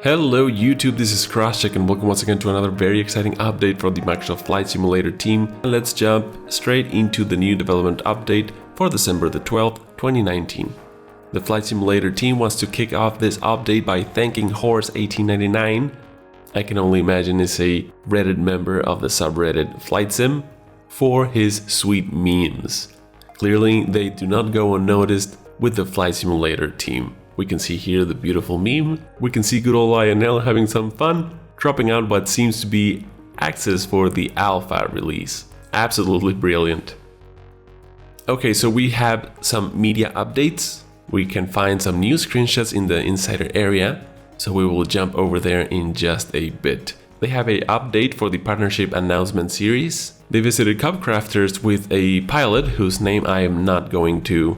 Hello YouTube, this is Crosscheck and welcome once again to another very exciting update from the Microsoft Flight Simulator team. Let's jump straight into the new development update for December the 12th, 2019. The Flight Simulator team wants to kick off this update by thanking Horse1899. I can only imagine is a Reddit member of the subreddit Flight Sim for his sweet memes. Clearly, they do not go unnoticed with the Flight Simulator team. We can see here the beautiful meme. We can see good old Lionel having some fun, dropping out what seems to be access for the alpha release. Absolutely brilliant. Okay, so we have some media updates. We can find some new screenshots in the insider area, so we will jump over there in just a bit. They have an update for the partnership announcement series. They visited Cub Crafters with a pilot whose name I am not going to,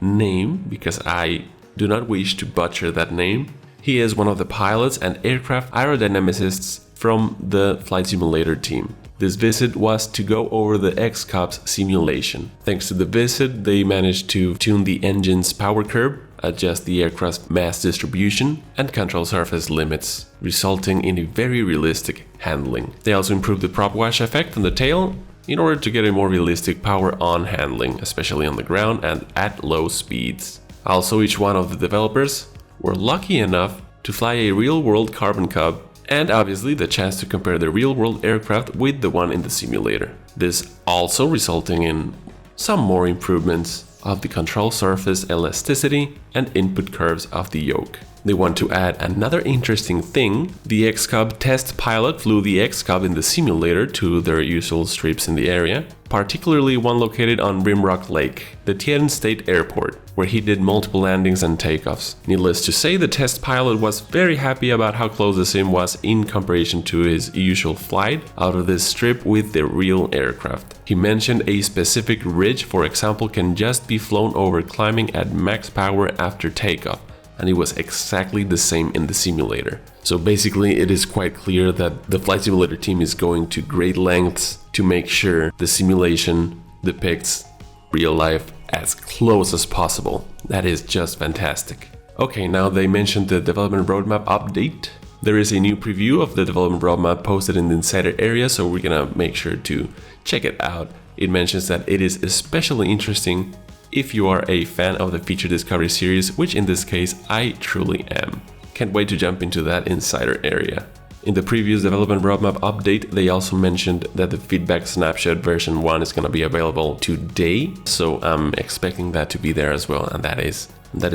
name, because I do not wish to butcher that name. He is one of the pilots and aircraft aerodynamicists from the Flight Simulator team. This visit was to go over the Cubs simulation. Thanks to the visit, they managed to tune the engine's power curve, adjust the aircraft's mass distribution, and control surface limits, resulting in a very realistic handling. They also improved the prop wash effect on the tail in order to get a more realistic power-on handling, especially on the ground and at low speeds. Also, each one of the developers were lucky enough to fly a real-world Carbon Cub, and obviously the chance to compare the real-world aircraft with the one in the simulator. This also resulting in some more improvements of the control surface elasticity and input curves of the yoke. They want to add another interesting thing. The Cub test pilot flew the Cub in the simulator to their usual strips in the area, particularly one located on Rimrock Lake, the Tian State Airport, where he did multiple landings and takeoffs. Needless to say, the test pilot was very happy about how close the sim was in comparison to his usual flight out of this strip with the real aircraft. He mentioned a specific ridge, for example, can just be flown over climbing at max power after takeoff, and it was exactly the same in the simulator. So basically it is quite clear that the Flight Simulator team is going to great lengths to make sure the simulation depicts real life as close as possible. That is just fantastic. Okay, now they mentioned the development roadmap update. There is a new preview of the development roadmap posted in the insider area, so we're gonna make sure to check it out. It mentions that it is especially interesting if you are a fan of the Feature Discovery series, which in this case I truly am. Can't wait to jump into that insider area. In the previous development roadmap update, they also mentioned that the feedback snapshot version 1 is going to be available today, so I'm expecting that to be there as well, and that is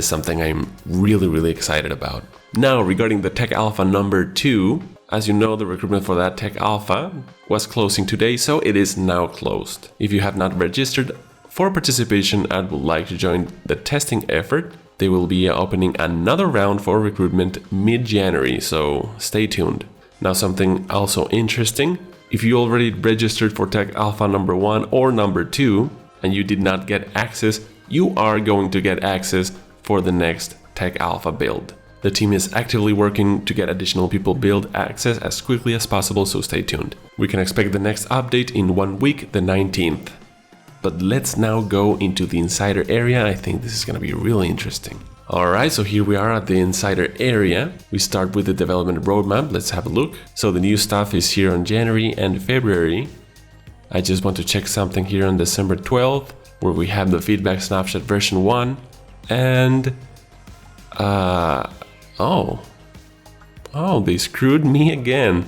something I'm really excited about. Now, regarding the Tech Alpha number 2, as you know, the recruitment for that Tech Alpha was closing today, so it is now closed. If you have not registered for participation and would like to join the testing effort, they will be opening another round for recruitment mid-January, so stay tuned. Now, something also interesting, if you already registered for Tech Alpha number 1 or number 2 and you did not get access, you are going to get access for the next Tech Alpha build. The team is actively working to get additional people build access as quickly as possible, so stay tuned. We can expect the next update in 1 week, the 19th. But let's now go into the insider area. I think this is going to be really interesting. Alright, so here we are at the insider area. We start with the development roadmap. Let's have a look. So the new stuff is here on January and February. I just want to check something here on December 12th, where we have the feedback snapshot version 1. And they screwed me again.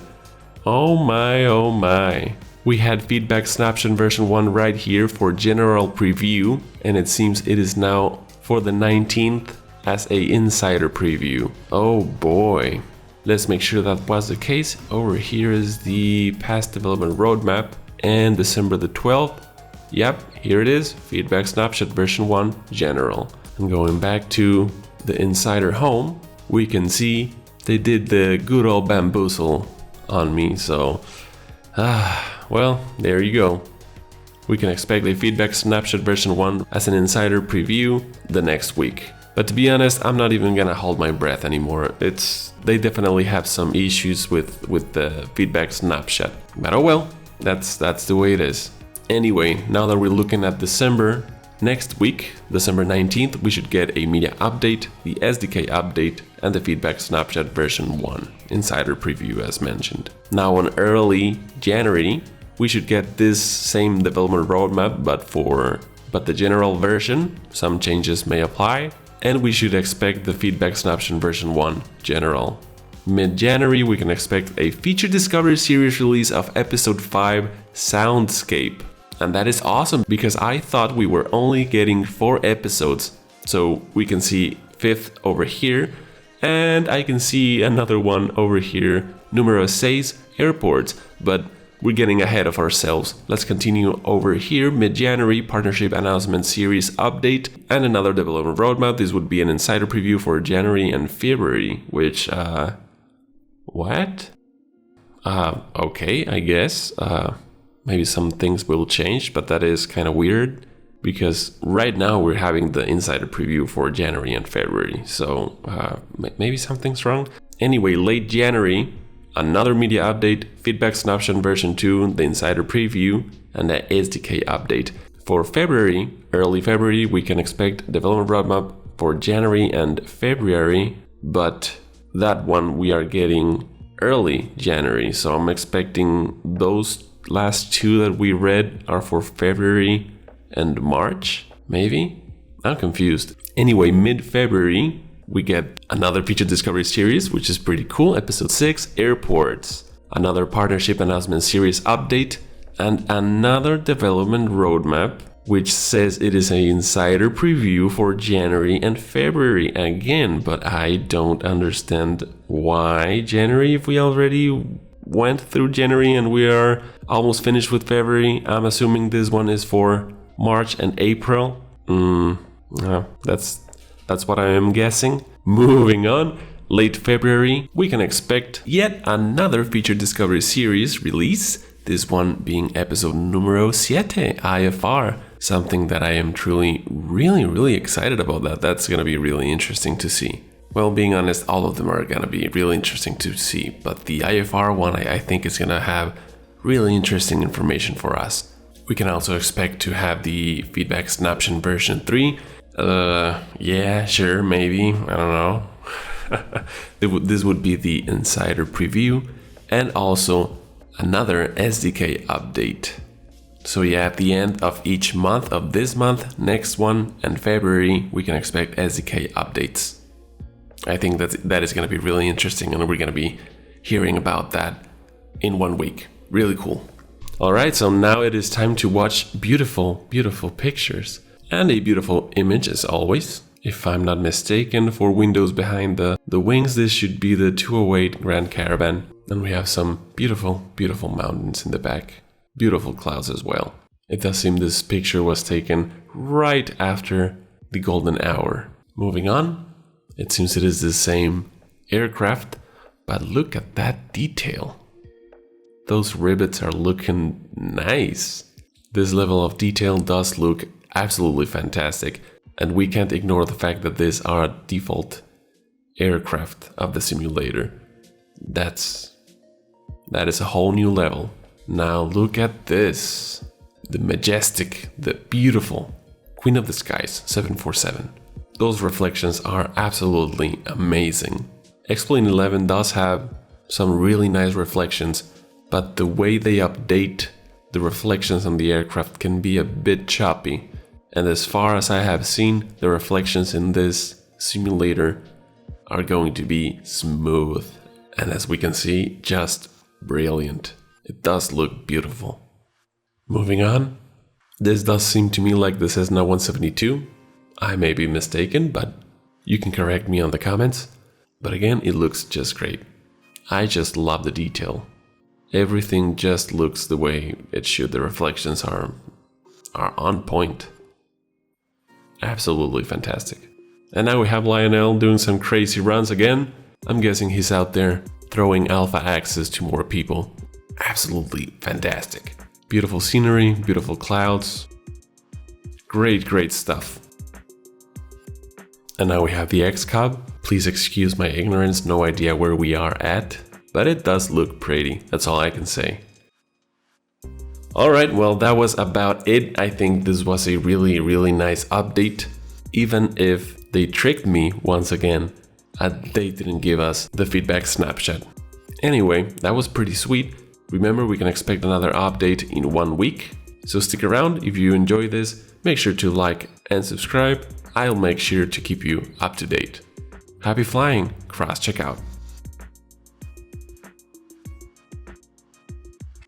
Oh my. We had feedback snapshot version 1 right here for general preview, and it seems it is now for the 19th as a insider preview. Oh boy. Let's make sure that was the case. Over here is the past development roadmap, and December the 12th. Yep, here it is, feedback snapshot version 1 general. And going back to the insider home, we can see they did the good old bamboozle on me, so well, there you go. We can expect a feedback snapshot version 1 as an insider preview the next week. But to be honest, I'm not even gonna hold my breath anymore. They definitely have some issues with the feedback snapshot. But oh well, that's the way it is. Anyway, now that we're looking at December, Next week, December 19th, we should get a media update, the SDK update, and the feedback snapshot version 1, insider preview as mentioned. Now on early January, we should get this same development roadmap, but the general version, some changes may apply, and we should expect the feedback snapshot version 1 general. Mid-January, we can expect a feature discovery series release of episode 5, Soundscape. And that is awesome because I thought we were only getting 4 episodes. So we can see 5th over here, and I can see another one over here, numero 6, airports, but we're getting ahead of ourselves. Let's continue over here, mid-January, partnership announcement series update, and another development roadmap. This would be an insider preview for January and February, which, what? Okay, I guess. Maybe some things will change, but that is kind of weird because right now we're having the insider preview for January and February. So maybe something's wrong. Anyway, late January, another media update, feedback snapshot version 2, the insider preview, and the SDK update. For February, early February, we can expect development roadmap for January and February, but that one we are getting early January. So I'm expecting those last 2 that we read are for February and March, maybe? I'm confused. Anyway, mid-February, we get another feature discovery series, which is pretty cool. Episode 6, Airports. Another partnership announcement series update, and another development roadmap, which says it is an insider preview for January and February again, but I don't understand why January if we already went through January and we are almost finished with February. I'm assuming this one is for March and April. That's what I am guessing. Moving on, late February, we can expect yet another feature discovery series release. This one being episode numero 7, IFR. Something that I am truly, really excited about. That's gonna be really interesting to see. Well, being honest, all of them are gonna be really interesting to see, but the IFR one I think is gonna have really interesting information for us. We can also expect to have the feedback snapshot version 3. Yeah, sure, maybe, I don't know. This would be the insider preview and also another SDK update. So yeah, at the end of each month of this month, next one, and February, we can expect SDK updates. I think that is going to be really interesting, and we're going to be hearing about that in 1 week. Really cool. All right, so now it is time to watch beautiful pictures and a beautiful image as always. If I'm not mistaken, for windows behind the wings, this should be the 208 Grand Caravan. And we have some beautiful mountains in the back. Beautiful clouds as well. It does seem this picture was taken right after the golden hour. Moving on. It seems it is the same aircraft, but look at that detail. Those rivets are looking nice. This level of detail does look absolutely fantastic, and we can't ignore the fact that these are default aircraft of the simulator. That is a whole new level. Now look at this. The majestic, the beautiful Queen of the Skies 747. Those reflections are absolutely amazing. X-Plane 11 does have some really nice reflections, but the way they update the reflections on the aircraft can be a bit choppy. And as far as I have seen, the reflections in this simulator are going to be smooth. And as we can see, just brilliant. It does look beautiful. Moving on. This does seem to me like the Cessna 172. I may be mistaken, but you can correct me on the comments. But again, it looks just great. I just love the detail. Everything just looks the way it should. The reflections are on point. Absolutely fantastic. And now we have Lionel doing some crazy runs again. I'm guessing he's out there throwing alpha access to more people. Absolutely fantastic. Beautiful scenery, beautiful clouds. Great stuff. And now we have the X-Cub. Please excuse my ignorance, no idea where we are at, but it does look pretty, that's all I can say. Alright, well that was about it. I think this was a really nice update. Even if they tricked me once again, they didn't give us the feedback snapshot. Anyway, that was pretty sweet. Remember, we can expect another update in 1 week. So stick around. If you enjoy this, make sure to like and subscribe. I'll make sure to keep you up to date. Happy flying, cross checkout.